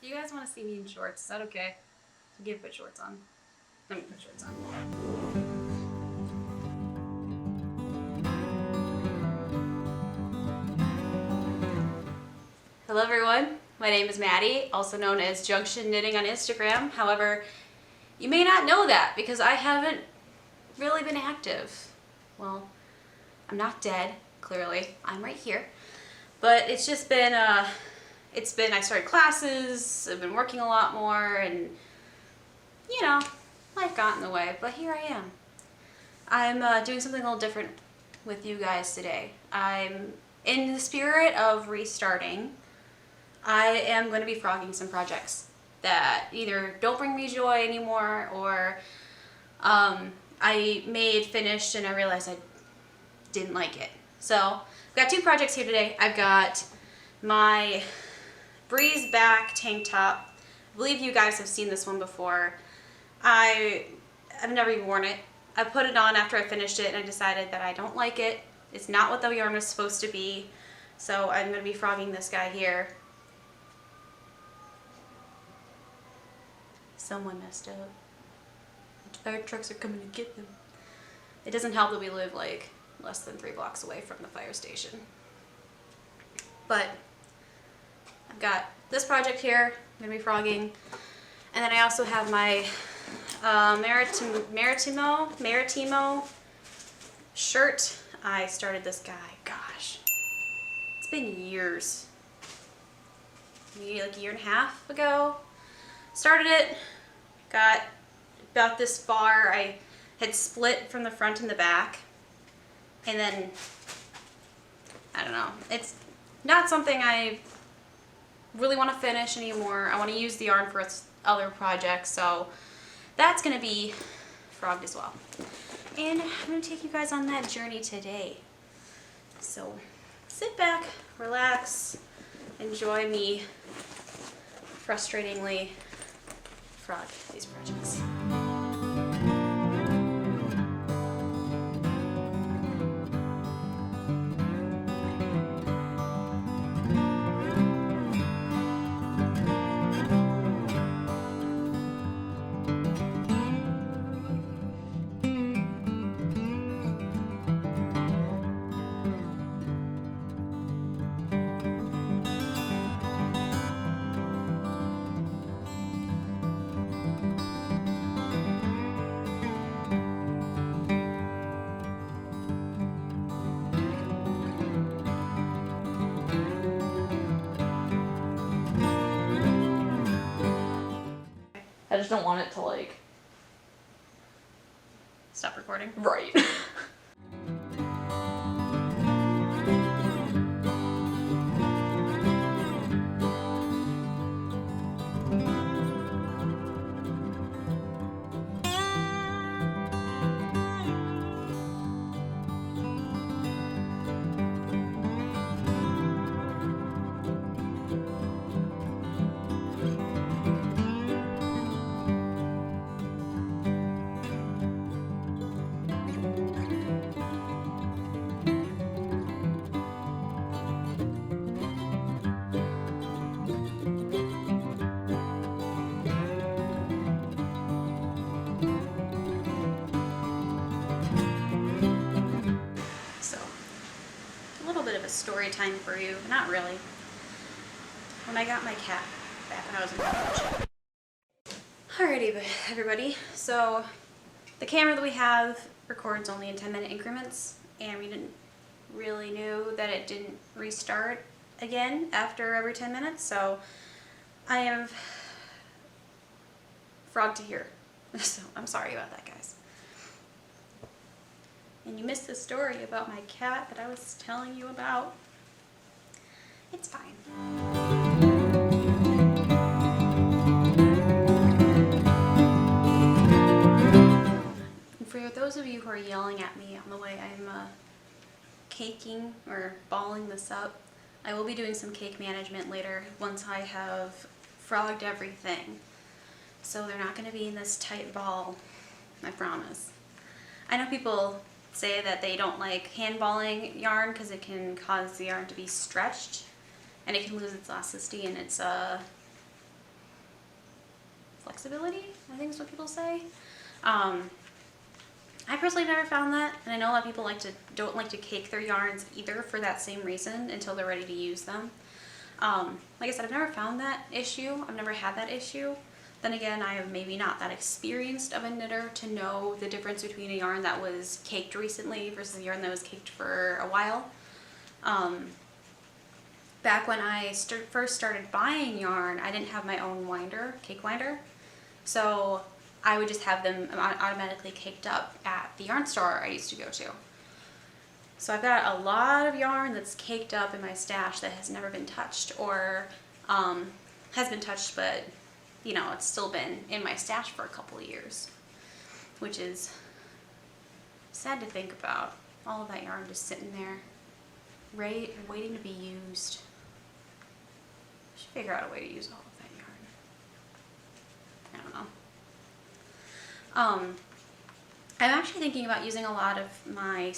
Do you guys want to see me in shorts? Is that okay? So give put shorts on. Let me put shorts on. Hello everyone, my name is Maddie, also known as Junction Knitting on Instagram. However, you may not know that because I haven't really been active. Well, I'm not dead, clearly. I'm right here. But it's just been, I started classes, I've been working a lot more, and, you know, life got in the way, but here I am. I'm doing something a little different with you guys today. I'm in the spirit of restarting. I am going to be frogging some projects that either don't bring me joy anymore or I made, finished, and I realized I didn't like it. So I've got two projects here today. I've got my Breeze Back tank top. I believe you guys have seen this one before. I've never even worn it. I put it on after I finished it and I decided that I don't like it. It's not what the yarn was supposed to be. So I'm going to be frogging this guy here. Someone messed up. The fire trucks are coming to get them. It doesn't help that we live like less than 3 blocks away from the fire station. But I've got this project here I'm going to be frogging. And then I also have my Marettimo shirt. I started this guy, gosh, it's been years. Maybe like a year and a half ago. Started it, got about this far. I had split from the front and the back. And then, I don't know, it's not something I really want to finish anymore. I want to use the yarn for other projects, so that's going to be frogged as well. And I'm going to take you guys on that journey today. So sit back, relax, enjoy me frustratingly frog these projects. I just don't want it to like... Stop recording. Right. Story time for you. Not really. When I got my cat back when I was in college. Alrighty, everybody. So the camera that we have records only in 10-minute increments, and we didn't really know that it didn't restart again after every 10 minutes. So I am frog to here. So I'm sorry about that, guys. And you missed the story about my cat that I was telling you about. It's fine. And for those of you who are yelling at me on the way I'm caking or balling this up, I will be doing some cake management later once I have frogged everything. So they're not going to be in this tight ball, I promise. I know people say that they don't like handballing yarn because it can cause the yarn to be stretched and it can lose its elasticity, and it's flexibility, I think is what people say. I personally have never found that, and I know a lot of people don't like to cake their yarns either for that same reason until they're ready to use them. Like I said, I've never found that issue. I've never had that issue. Then again, I am maybe not that experienced of a knitter to know the difference between a yarn that was caked recently versus a yarn that was caked for a while. Back when I first started buying yarn, I didn't have my own winder, cake winder. So I would just have them automatically caked up at the yarn store I used to go to. So I've got a lot of yarn that's caked up in my stash that has never been touched, or has been touched, but you know, it's still been in my stash for a couple of years, which is sad to think about. All of that yarn just sitting there, waiting to be used. I should figure out a way to use all of that yarn. I don't know. I'm actually thinking about using a lot of my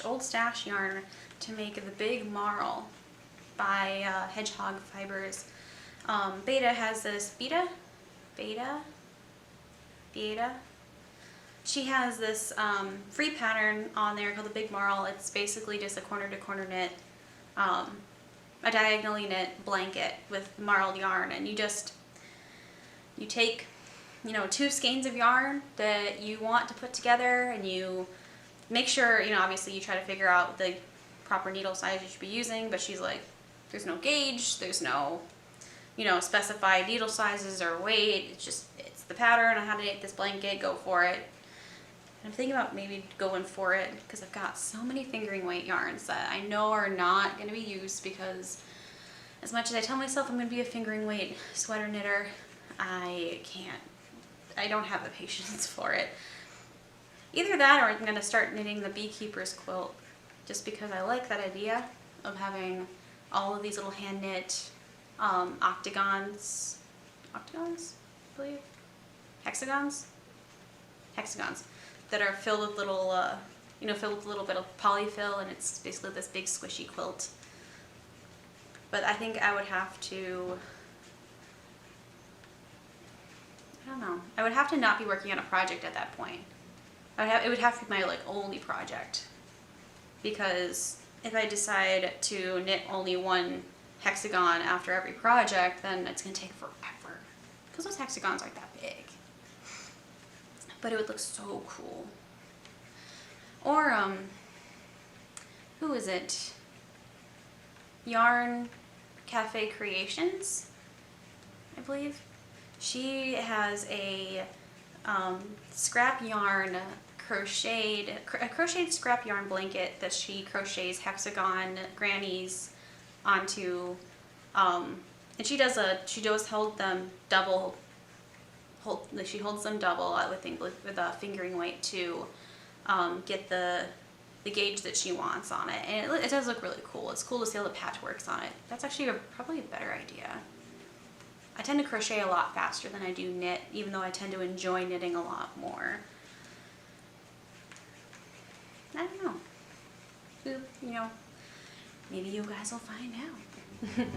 old stash yarn to make the big marl by Hedgehog Fibers. Beta has this, Beta? She has this free pattern on there called the Big Marl. It's basically just a corner to corner knit, a diagonally knit blanket with marled yarn, and you take, you know, 2 skeins of yarn that you want to put together, and you make sure, you know, obviously you try to figure out the proper needle size you should be using, but she's like, there's no gauge, there's no, you know, specified needle sizes or weight. It's the pattern on how to knit this blanket, go for it. And I'm thinking about maybe going for it because I've got so many fingering weight yarns that I know are not going to be used, because as much as I tell myself I'm going to be a fingering weight sweater knitter, I don't have the patience for it. Either that, or I'm going to start knitting the beekeeper's quilt, just because I like that idea of having all of these little hand knit octagons, I believe? Hexagons that are filled with little, filled with a little bit of polyfill, and it's basically this big squishy quilt. But I think I would have to, I don't know, I would have to not be working on a project at that point. It would have to be my only project, because if I decide to knit only one hexagon after every project, then it's going to take forever, because those hexagons aren't that big. But it would look so cool. Or who is it? Yarn Cafe Creations, I believe. She has a scrap yarn crocheted scrap yarn blanket that she crochets hexagon grannies onto, and she does hold them double. She holds them double with a fingering weight to get the gauge that she wants on it, and it does look really cool. It's cool to see all the patchworks on it. That's actually probably a better idea. I tend to crochet a lot faster than I do knit, even though I tend to enjoy knitting a lot more. I don't know. You know, maybe you guys will find out.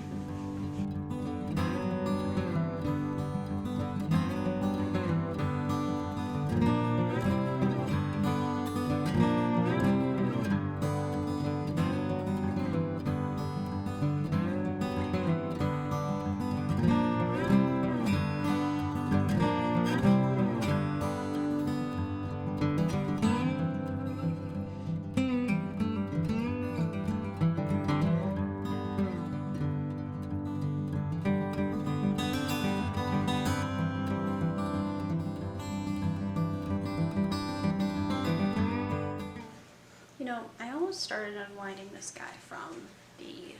You know, I almost started unwinding this guy from the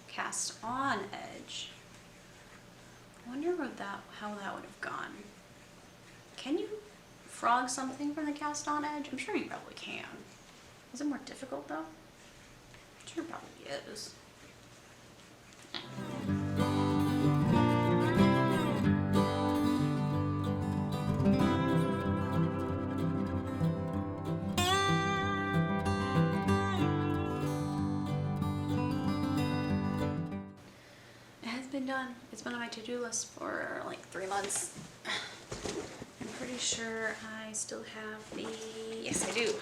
cast on edge. I wonder how that would have gone. Can you frog something from the cast on edge? I'm sure you probably can. Is it more difficult though? I'm sure it probably is. Been done. It's been on my to-do list for like 3 months. pretty sure I still have the, yes I do.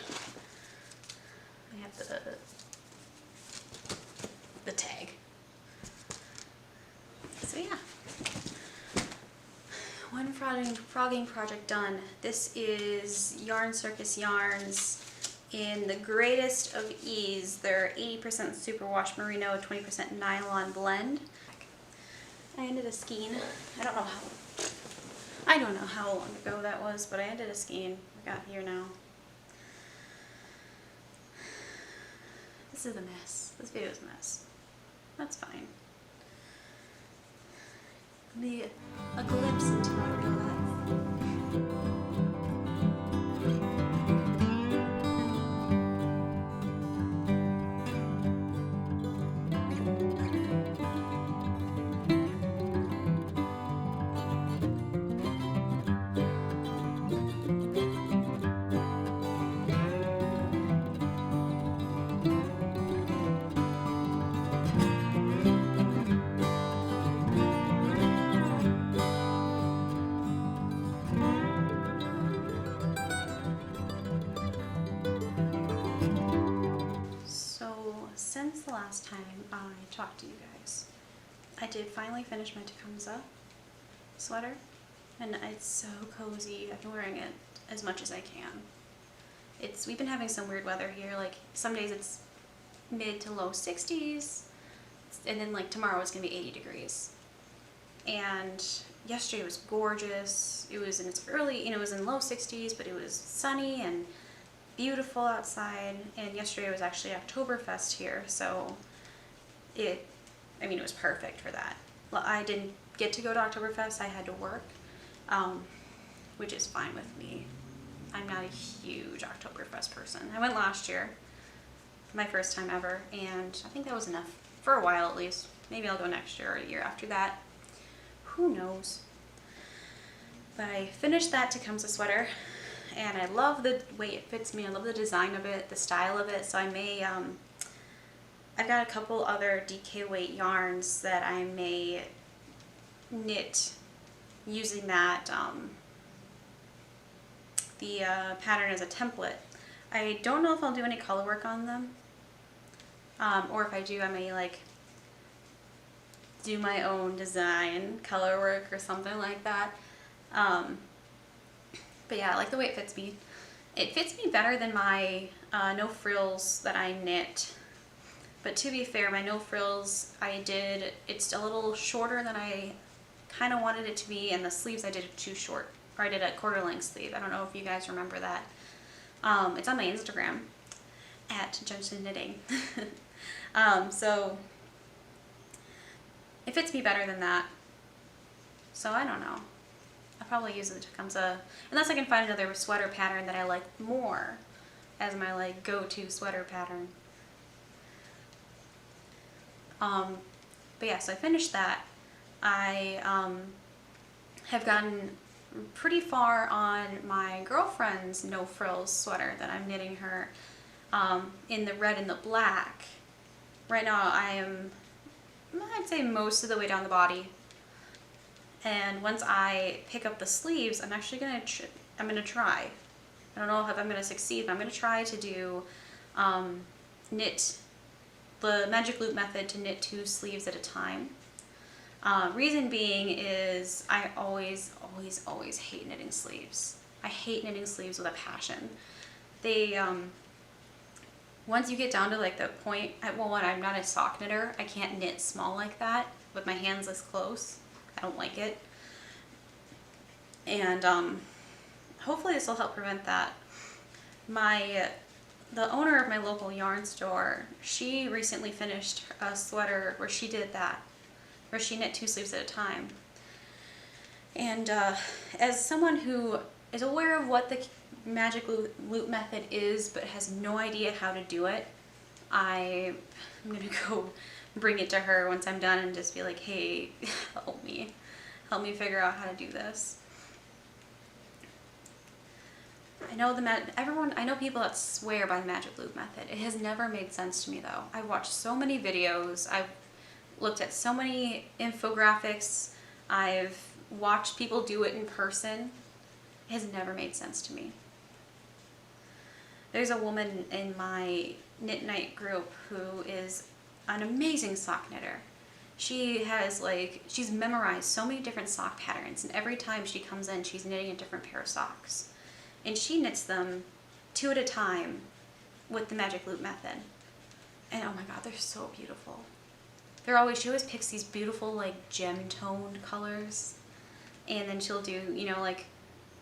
I have the tag. So yeah. One frogging project done. This is Yarn Circus yarns in the greatest of ease. They're 80% superwash merino, 20% nylon blend. I ended a skein. I don't know how long ago that was, but I ended a skein. I got here now. This is a mess. This video is a mess. That's fine. A glimpse into my real life. Since the last time I talked to you guys, I did finally finish my Tecumseh sweater, and it's so cozy. I've been wearing it as much as I can. We've been having some weird weather here, like some days it's mid to low 60s, and then like tomorrow it's gonna be 80 degrees. And yesterday was gorgeous. It was in its early, it was in low 60s, but it was sunny and beautiful outside, and yesterday was actually Oktoberfest here, so it was perfect for that. Well, I didn't get to go to Oktoberfest, I had to work, which is fine with me. I'm not a huge Oktoberfest person. I went last year, my first time ever, and I think that was enough, for a while at least. Maybe I'll go next year or a year after that. Who knows? But I finished that Tecumseh sweater, and I love the way it fits me. I love the design of it, the style of it. So I may, I've got a couple other DK weight yarns that I may knit using that, the pattern as a template. I don't know if I'll do any color work on them, or if I do, I may like do my own design, color work or something like that. But yeah, I like the way it fits me. It fits me better than my no frills that I knit. But to be fair, my no frills it's a little shorter than I kind of wanted it to be, and the sleeves I did too short. Or I did a quarter length sleeve. I don't know if you guys remember that. It's on my Instagram at Junction Knitting. So it fits me better than that. So I don't know. I'll probably use the Tecumseh, unless I can find another sweater pattern that I like more as my like go-to sweater pattern. But yeah, so I finished that. I have gotten pretty far on my girlfriend's no frills sweater that I'm knitting her in the red and the black. Right now I am, I'd say, most of the way down the body. And once I pick up the sleeves, I'm actually I'm gonna try. I don't know if I'm gonna succeed, but I'm gonna try to do knit the magic loop method to knit 2 sleeves at a time. Reason being is I always hate knitting sleeves. I hate knitting sleeves with a passion. They once you get down to like the point, well, I'm not a sock knitter. I can't knit small like that with my hands this close. I don't like it. And hopefully this will help prevent that. The owner of my local yarn store, she recently finished a sweater where she did that, where she knit 2 sleeves at a time. And as someone who is aware of what the magic loop method is but has no idea how to do it, I'm gonna go bring it to her once I'm done and just be like, hey, help me figure out how to do this. I know I know people that swear by the magic loop method. It has never made sense to me though. I've watched so many videos, I've looked at so many infographics, I've watched people do it in person, has never made sense to me. There's a woman in my knit night group who is an amazing sock knitter. She has she's memorized so many different sock patterns, and every time she comes in, she's knitting a different pair of socks. And she knits them 2 at a time with the magic loop method. And oh my god, they're so beautiful. She always picks these beautiful gem toned colors. And then she'll do,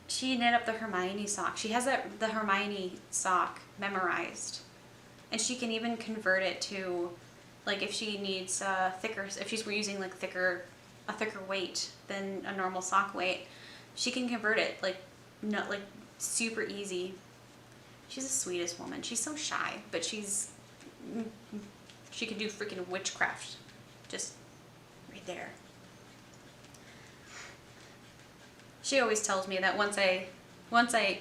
she knit up the Hermione sock. She has the Hermione sock memorized. And she can even convert it to, if she needs if she's using a thicker weight than a normal sock weight, she can convert it, super easy. She's the sweetest woman. She's so shy, but she can do freaking witchcraft just right there. She always tells me that once I,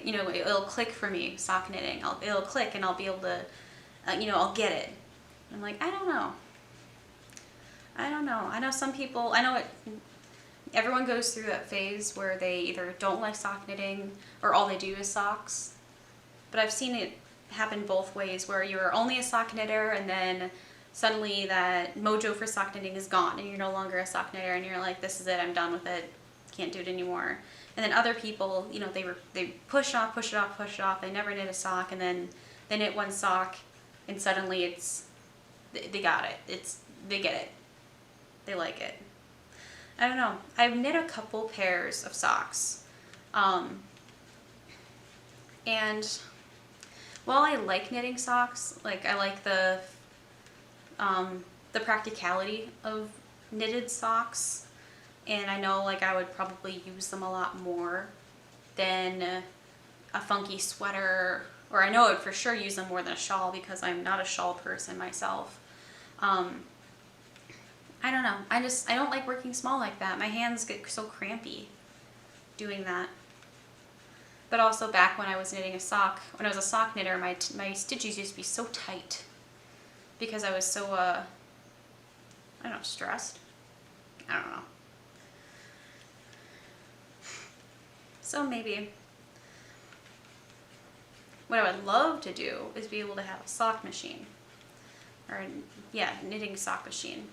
it'll click for me, sock knitting. It'll click and I'll be able to, I'll get it. I'm like, I don't know. I know some people, everyone goes through that phase where they either don't like sock knitting or all they do is socks. But I've seen it happen both ways, where you're only a sock knitter and then suddenly that mojo for sock knitting is gone and you're no longer a sock knitter and you're like, this is it, I'm done with it, can't do it anymore. And then other people, they push it off, they never knit a sock, and then they knit one sock and suddenly they got it. They get it. They like it. I don't know. I've knit a couple pairs of socks. And while I like knitting socks, I like the practicality of knitted socks. And I know I would probably use them a lot more than a funky sweater, or I know I would for sure use them more than a shawl because I'm not a shawl person myself. I don't know. I don't like working small like that. My hands get so crampy doing that. But also back when I was knitting a sock, when I was a sock knitter, my stitches used to be so tight because I was so, I don't know, stressed. I don't know. So maybe what I would love to do is be able to have a sock machine, or knitting sock machine,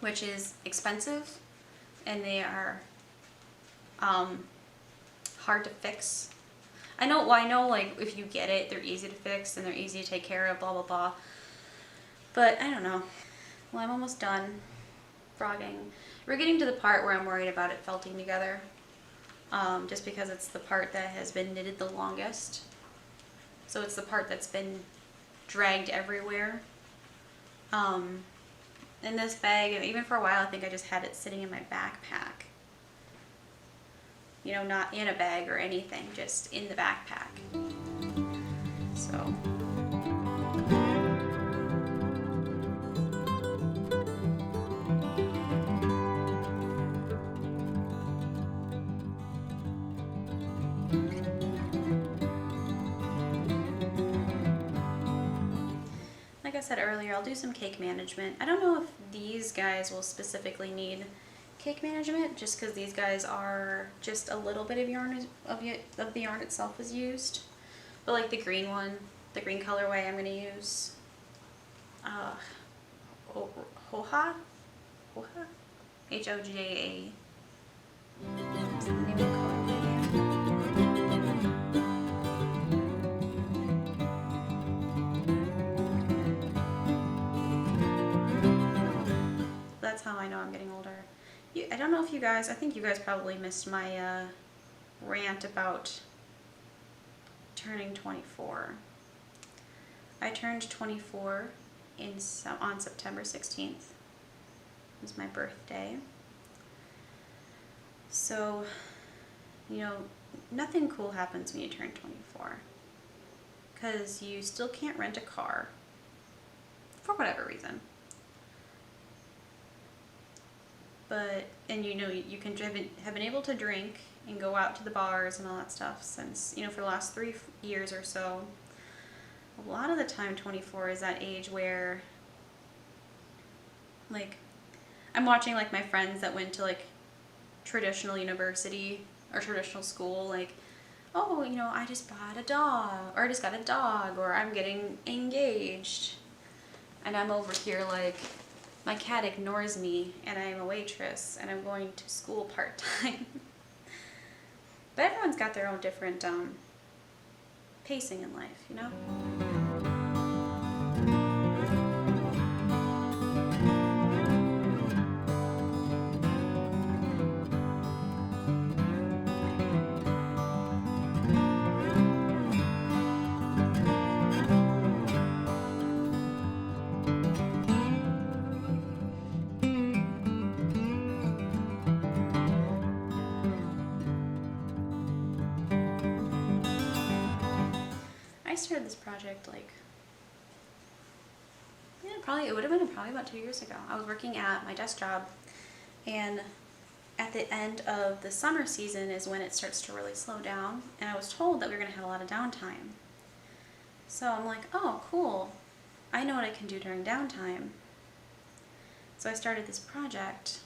which is expensive and they are hard to fix. I know if you get it, they're easy to fix and they're easy to take care of, blah blah blah. But I don't know. Well, I'm almost done frogging. We're getting to the part where I'm worried about it felting together. Just because it's the part that has been knitted the longest. So it's the part that's been dragged everywhere. In this bag, and even for a while I think I just had it sitting in my backpack. Not in a bag or anything, just in the backpack. So. Like I said earlier, I'll do some cake management. I don't know if these guys will specifically need cake management, just because these guys are just a little bit of yarn of the yarn itself is used. But the green one, the green colorway, I'm going to use Hoja, H-O-J-A. What's the name of the colorway there? That's how I know I'm getting older. I don't know if you guys, I think you guys probably missed my rant about turning 24. I turned 24 on September 16th. It was my birthday. So, nothing cool happens when you turn 24. Because you still can't rent a car. For whatever reason. And you can have been able to drink and go out to the bars and all that stuff since, for the last 3 years or so. A lot of the time 24 is that age where, I'm watching my friends that went to traditional university or traditional school, oh, you know, I just bought a dog, or I just got a dog, or I'm getting engaged. And I'm over here like, my cat ignores me, and I'm a waitress, and I'm going to school part-time. But everyone's got their own different pacing in life, you know? I started this project like, yeah, probably, it would have been probably about 2 years ago. I was working at my desk job, and at the end of the summer season is when it starts to really slow down, and I was told that we were going to have a lot of downtime. So I'm like, oh, cool. I know what I can do during downtime. So I started this project.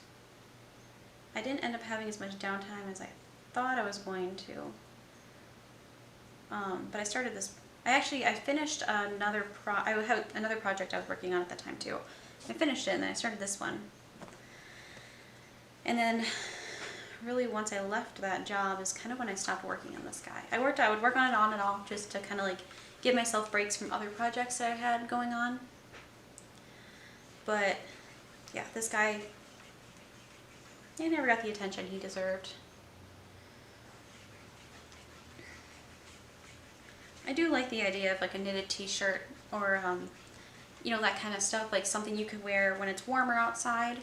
I didn't end up having as much downtime as I thought I was going to. But I started this. I finished another I had another project I was working on at the time too. I finished it, and then I started this one. And then really once I left that job is kind of when I stopped working on this guy. I would work on it on and off just to kind of like give myself breaks from other projects that I had going on. But yeah, this guy, he never got the attention he deserved. I do like the idea of like a knitted t-shirt or, you know, that kind of stuff, like something you could wear when it's warmer outside.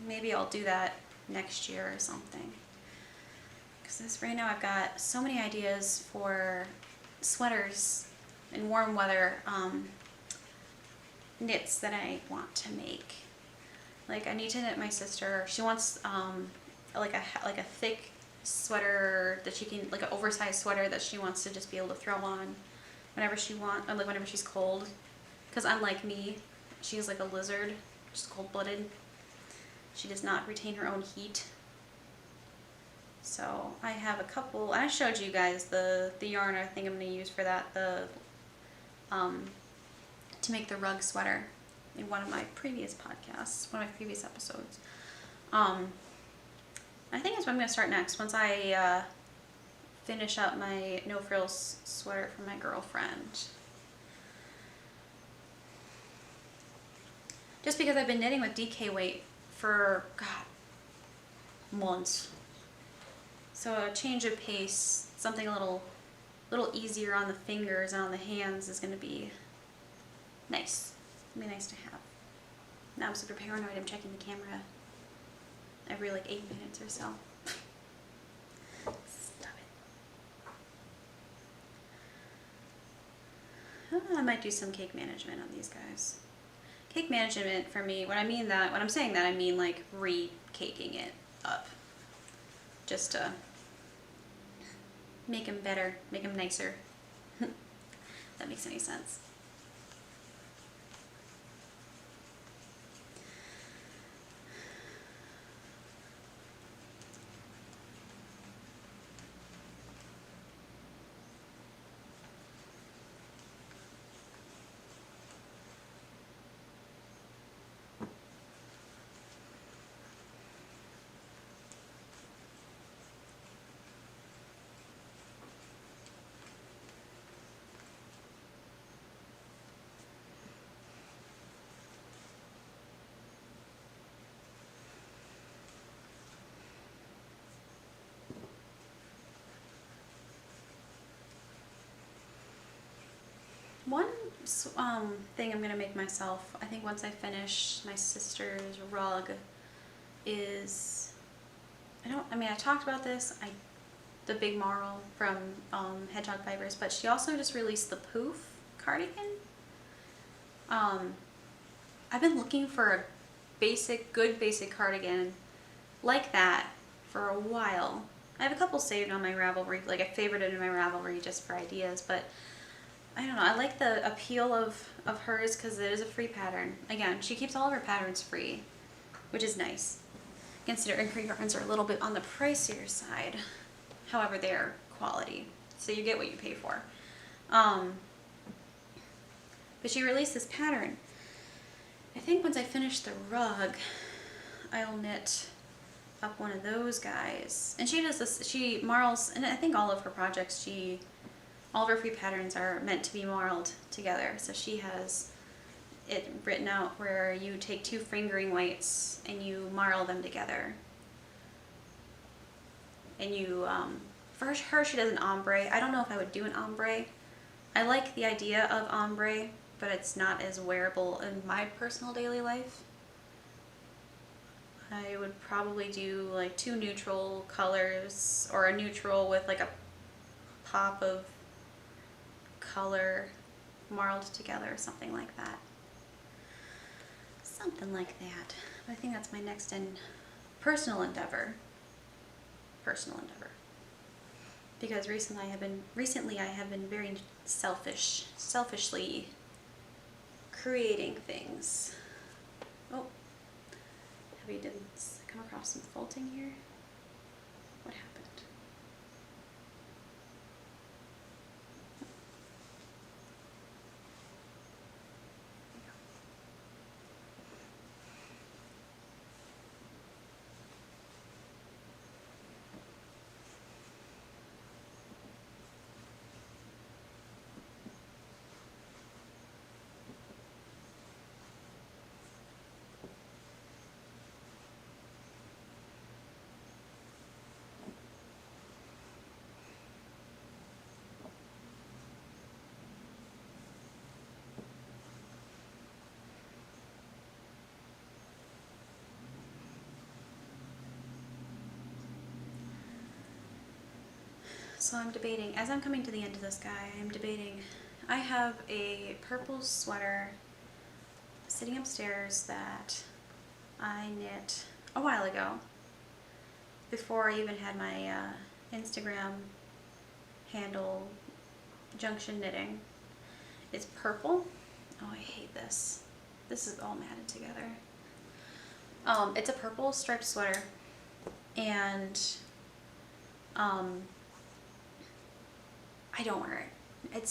Maybe I'll do that next year or something. Because right now I've got so many ideas for sweaters in warm weather knits that I want to make. Like I need to knit my sister. She wants like a thick sweater that she can, like an oversized sweater that she wants to just be able to throw on whenever she wants, like whenever she's cold. Because unlike me, she's like a lizard, just cold-blooded. She does not retain her own heat. So I have a couple. I showed you guys the yarn I think I'm going to use for that, to make the rug sweater in one of my previous podcasts, one of my previous episodes. I think that's what I'm going to start next, once I finish up my no frills sweater for my girlfriend. Just because I've been knitting with DK weight for, God, months. So a change of pace, something a little easier on the fingers and on the hands is going to be nice. It'll be nice to have. Now I'm super paranoid, I'm checking the camera every like 8 minutes or so. Stop it. I might do some cake management on these guys. Cake management for me, when I'm saying that, I mean like re-caking it up. Just to make them better, make them nicer. If that makes any sense. One thing I'm going to make myself, I think once I finish my sister's rug, is, I talked about this, the Big Marl from Hedgehog Fibers, but she also just released the Poof cardigan. I've been looking for a good basic cardigan like that for a while. I have a couple saved on my Ravelry, like I favorited in my Ravelry just for ideas, but I don't know, I like the appeal of hers because it is a free pattern. Again, she keeps all of her patterns free, which is nice, considering her yarns are a little bit on the pricier side. However, they're quality. So you get what you pay for. But she released this pattern. I think once I finish the rug, I'll knit up one of those guys. And she does this, she marls, and I think all of her projects, all of her free patterns are meant to be marled together. So she has it written out where you take 2 fingering weights and you marl them together. And you, for her, she does an ombre. I don't know if I would do an ombre. I like the idea of ombre, but it's not as wearable in my personal daily life. I would probably do like 2 neutral colors, or a neutral with like a pop of color marled together, something like that. Something like that. I think that's my next personal endeavor. Because recently I have been very selfishly creating things. Oh, have you come across some faulting here? What happened? So I'm debating, as I'm coming to the end of this guy, I'm debating, I have a purple sweater sitting upstairs that I knit a while ago, before I even had my Instagram handle, Junction Knitting. It's purple. Oh, I hate this. This is all matted together. It's a purple striped sweater, and I don't wear it.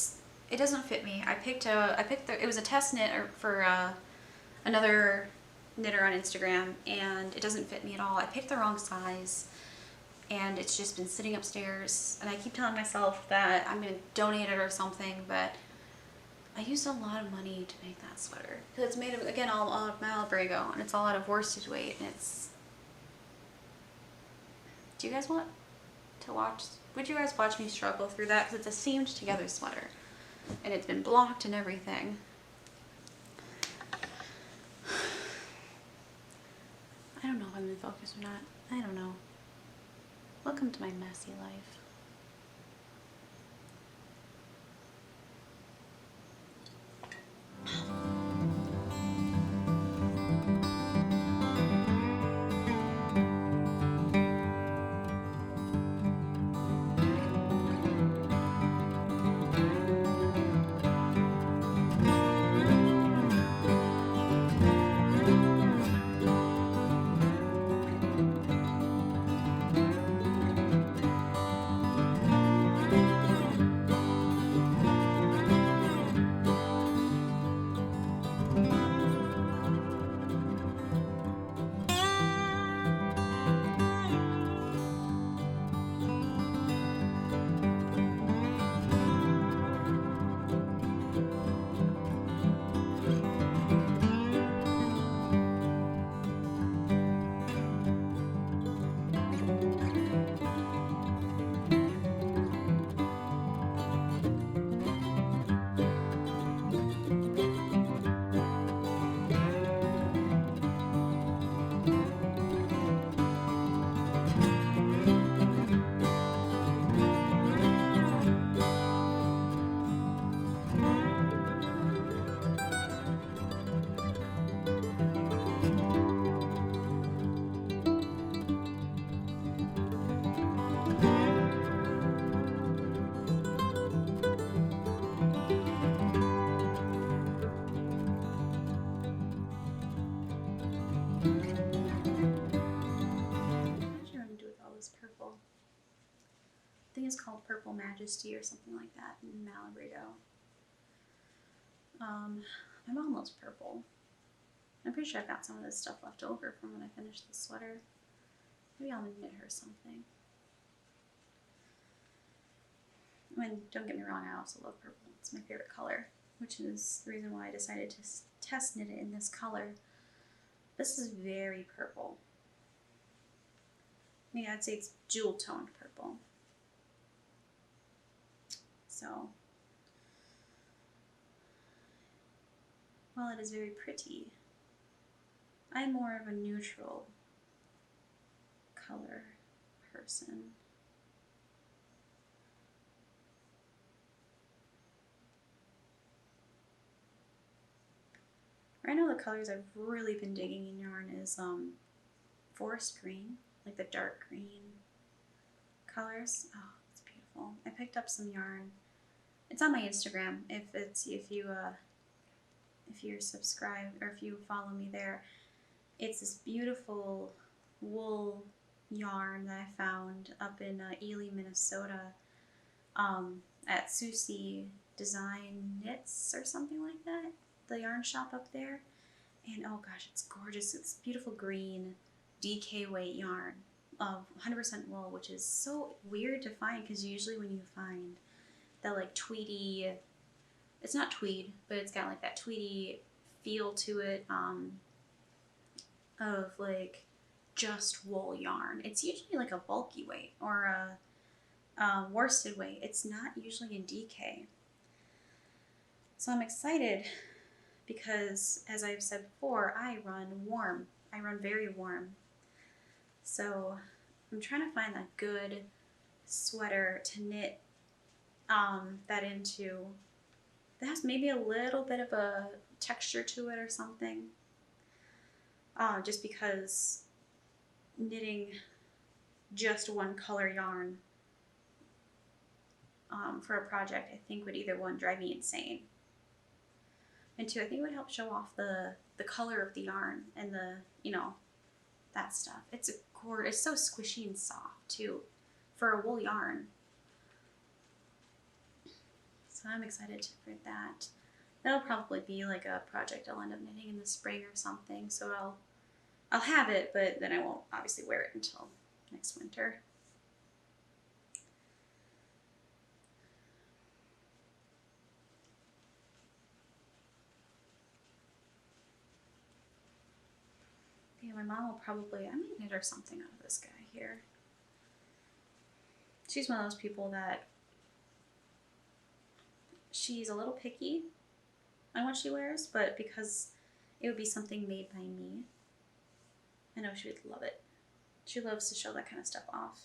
It doesn't fit me. It was a test knit for another knitter on Instagram, and it doesn't fit me at all. I picked the wrong size, and it's just been sitting upstairs, and I keep telling myself that I'm gonna donate it or something, but I used a lot of money to make that sweater. Because it's made of, again, all out of Malabrigo, and it's all out of worsted weight, and it's... Do you guys want to watch? Would you guys watch me struggle through that? Because it's a seamed together sweater, and it's been blocked and everything. I don't know if I'm in focus or not. I don't know. Welcome to my messy life. I think it's called Purple Majesty or something like that in Malabrito. My mom loves purple. I'm pretty sure I've got some of this stuff left over from when I finished the sweater. Maybe I'll knit her something. I mean, don't get me wrong, I also love purple. It's my favorite color, which is the reason why I decided to test knit it in this color. This is very purple. I mean, I'd say it's jewel toned purple. So, while it is very pretty, I'm more of a neutral color person. Right now the colors I've really been digging in yarn is forest green, like the dark green colors. Oh, it's beautiful. I picked up some yarn. It's on my Instagram if you're subscribed or if you follow me there. It's this beautiful wool yarn that I found up in Ely, Minnesota, at Susie Design Knits or something like that, the yarn shop up there. And oh gosh, it's gorgeous. It's beautiful green DK weight yarn of 100% wool, which is so weird to find because usually when you find that like tweedy, it's not tweed, but it's got like that tweedy feel to it, of like just wool yarn. It's usually like a bulky weight or a worsted weight. It's not usually in DK. So I'm excited because, as I've said before, I run warm. I run very warm. So I'm trying to find that good sweater to knit that into, that has maybe a little bit of a texture to it or something. Just because knitting just one color yarn for a project, I think would either one, drive me insane, and two, I think it would help show off the color of the yarn and the, you know, that stuff. It's it's so squishy and soft too for a wool yarn. So I'm excited for that. That'll probably be like a project I'll end up knitting in the spring or something. So I'll have it, but then I won't obviously wear it until next winter. Yeah, my mom will probably, I might knit her something out of this guy here. She's one of those people that she's a little picky on what she wears, but because it would be something made by me, I know she would love it. She loves to show that kind of stuff off.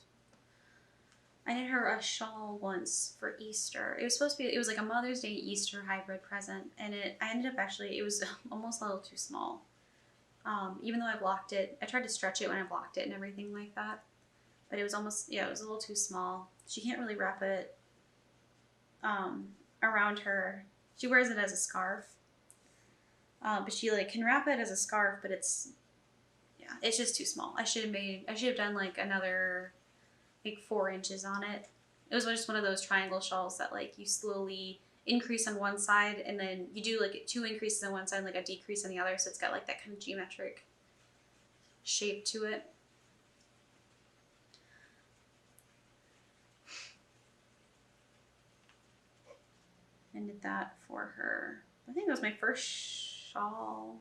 I knit her a shawl once for Easter. It was supposed to be, it was like a Mother's Day Easter hybrid present, and I ended up actually, it was almost a little too small. Even though I blocked it, I tried to stretch it when I blocked it and everything like that, but it was almost, yeah, it was a little too small. She can't really wrap it around her. She wears it as a scarf, but she like can wrap it as a scarf, but it's, yeah, it's just too small. I should have done like another like 4 inches on it. It was just one of those triangle shawls that like you slowly increase on one side and then you do like 2 increases on one side and like a decrease on the other, so it's got like that kind of geometric shape to it. I did that for her. I think it was my first shawl.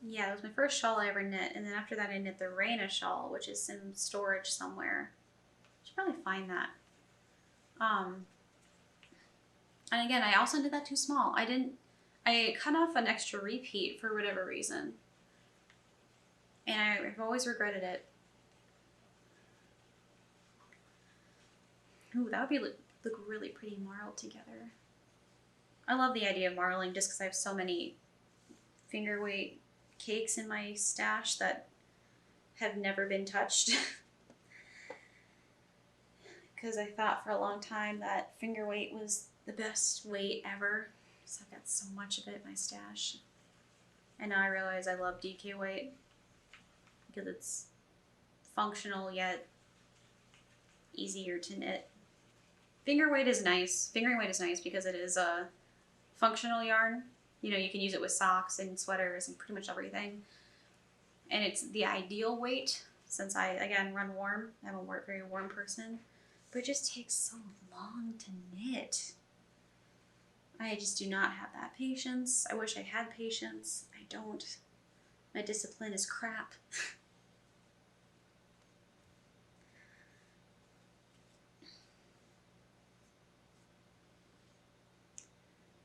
Yeah, it was my first shawl I ever knit, and then after that I knit the Raina shawl, which is in storage somewhere. I should probably find that. And again, I also did that too small. I cut off an extra repeat for whatever reason, and I've always regretted it. Ooh, that would be look really pretty marled together. I love the idea of marling just because I have so many finger weight cakes in my stash that have never been touched. Because I thought for a long time that finger weight was the best weight ever. So I've got so much of it in my stash. And now I realize I love DK weight because it's functional yet easier to knit. Finger weight is nice. Fingering weight is nice because it is a functional yarn. You know, you can use it with socks and sweaters and pretty much everything. And it's the ideal weight since I, again, run warm. I'm a very warm person. But it just takes so long to knit. I just do not have that patience. I wish I had patience. I don't. My discipline is crap.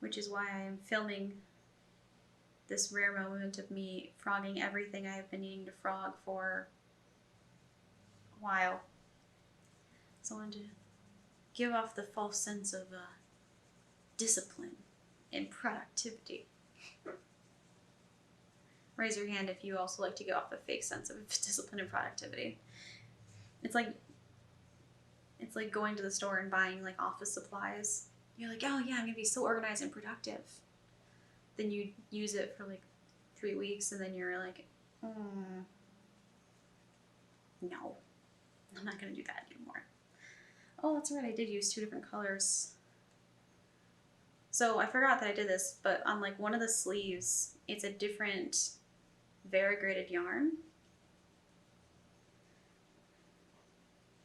Which is why I am filming this rare moment of me frogging everything I have been needing to frog for a while. So I wanted to give off the false sense of discipline and productivity. Raise your hand if you also like to give off a fake sense of discipline and productivity. It's like going to the store and buying like office supplies. You're like, oh yeah, I'm gonna be so organized and productive. Then you use it for like 3 weeks and then you're like, no, I'm not gonna do that anymore. Oh, that's right, I did use 2 different colors. So I forgot that I did this, but on like one of the sleeves, it's a different variegated yarn.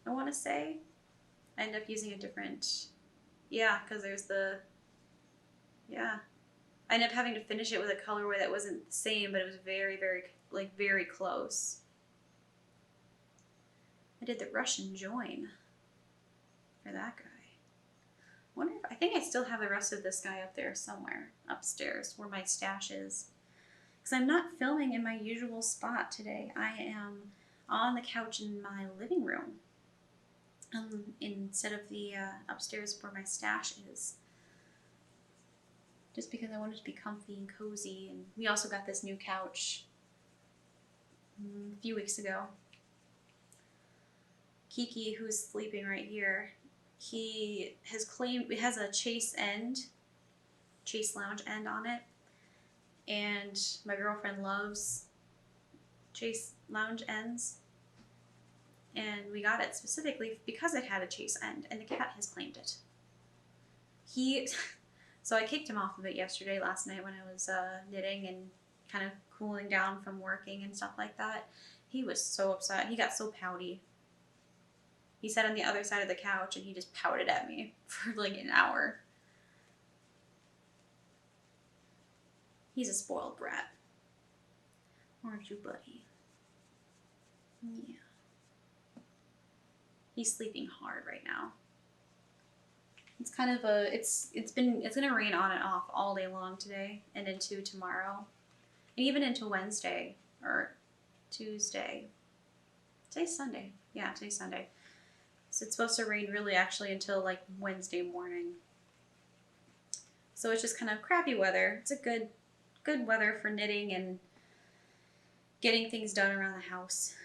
I want to say I ended up using a different, because there's I ended up having to finish it with a colorway that wasn't the same, but it was very, very close. I did the Russian join for that guy. I think I still have the rest of this guy up there somewhere upstairs where my stash is. Because I'm not filming in my usual spot today. I am on the couch in my living room instead of the upstairs where my stash is. Just because I wanted to be comfy and cozy. And we also got this new couch a few weeks ago. Kiki, who's sleeping right here, he has claimed it has a chase lounge end on it. And my girlfriend loves chase lounge ends. And we got it specifically because it had a chase end, and the cat has claimed it. So I kicked him off of it last night when I was knitting and kind of cooling down from working and stuff like that. He was so upset. He got so pouty. He sat on the other side of the couch and he just pouted at me for like an hour. He's a spoiled brat. Aren't you, buddy? Yeah. He's sleeping hard right now. It's kind of it's gonna rain on and off all day long today and into tomorrow. And even into Wednesday or Tuesday. Today's Sunday. Yeah, today's Sunday. So it's supposed to rain really actually until like Wednesday morning. So it's just kind of crappy weather. It's a good weather for knitting and getting things done around the house.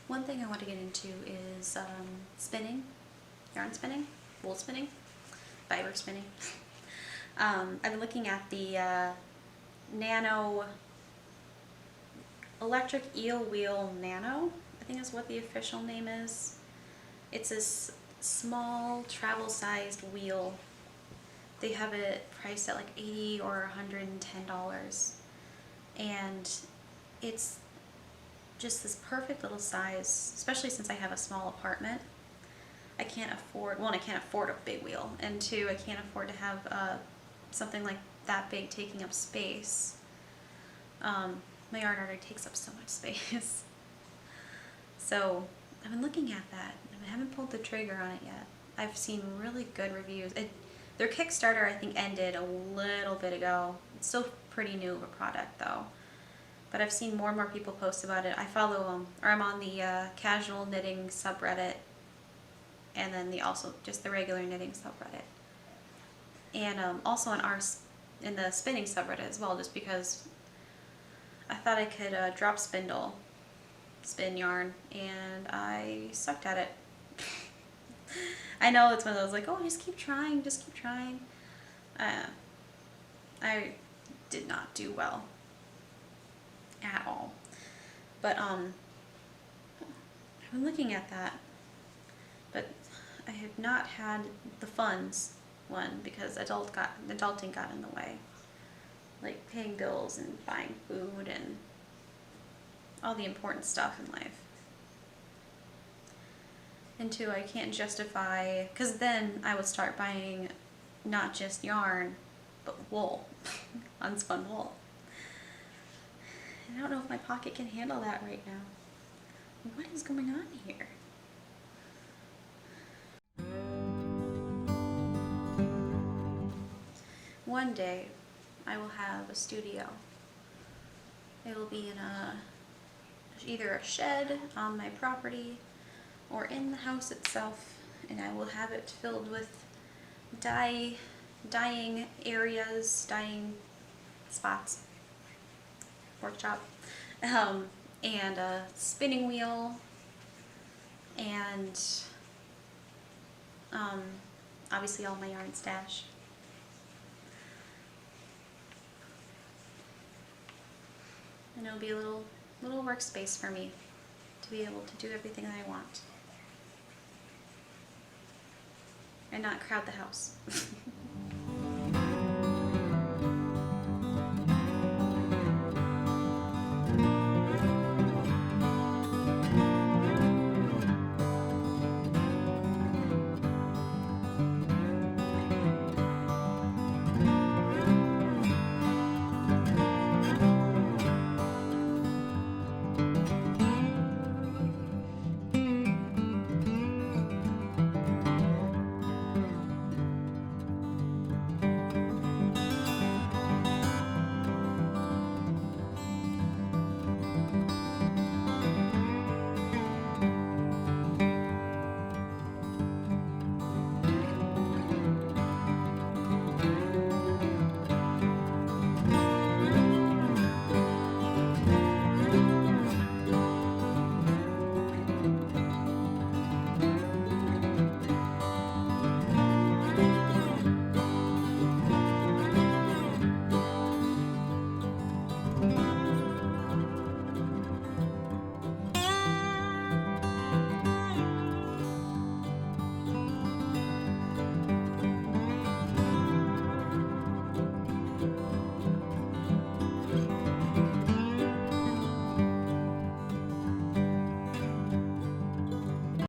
One thing I want to get into is spinning, yarn spinning, wool spinning, fiber spinning. I've been looking at the Nano Electric Eel Wheel Nano, I think is what the official name is. It's this small travel-sized wheel. They have it priced at like $80 or $110, and it's just this perfect little size, especially since I have a small apartment. I can't afford a big wheel, and 2, I can't afford to have something like that big taking up space. My yard already takes up so much space. So I've been looking at that. I haven't pulled the trigger on it yet. I've seen really good reviews. Their Kickstarter I think ended a little bit ago. It's still pretty new of a product though. But I've seen more and more people post about it. I follow them, or I'm on the casual knitting subreddit, and then also just the regular knitting subreddit. And also in the spinning subreddit as well, just because I thought I could drop spin yarn, and I sucked at it. I know it's one of those like, oh, just keep trying. I did not do well at all. But I've been looking at that, but I have not had the funds one because adulting got in the way, like paying bills and buying food and all the important stuff in life. And two, I can't justify, because then I would start buying not just yarn, but wool, unspun wool. And I don't know if my pocket can handle that right now. What is going on here? One day, I will have a studio. It will be in either a shed on my property or in the house itself, and I will have it filled with dyeing areas, dyeing spots, workshop, and a spinning wheel, and obviously all my yarn stash. And it'll be a little workspace for me to be able to do everything that I want and not crowd the house.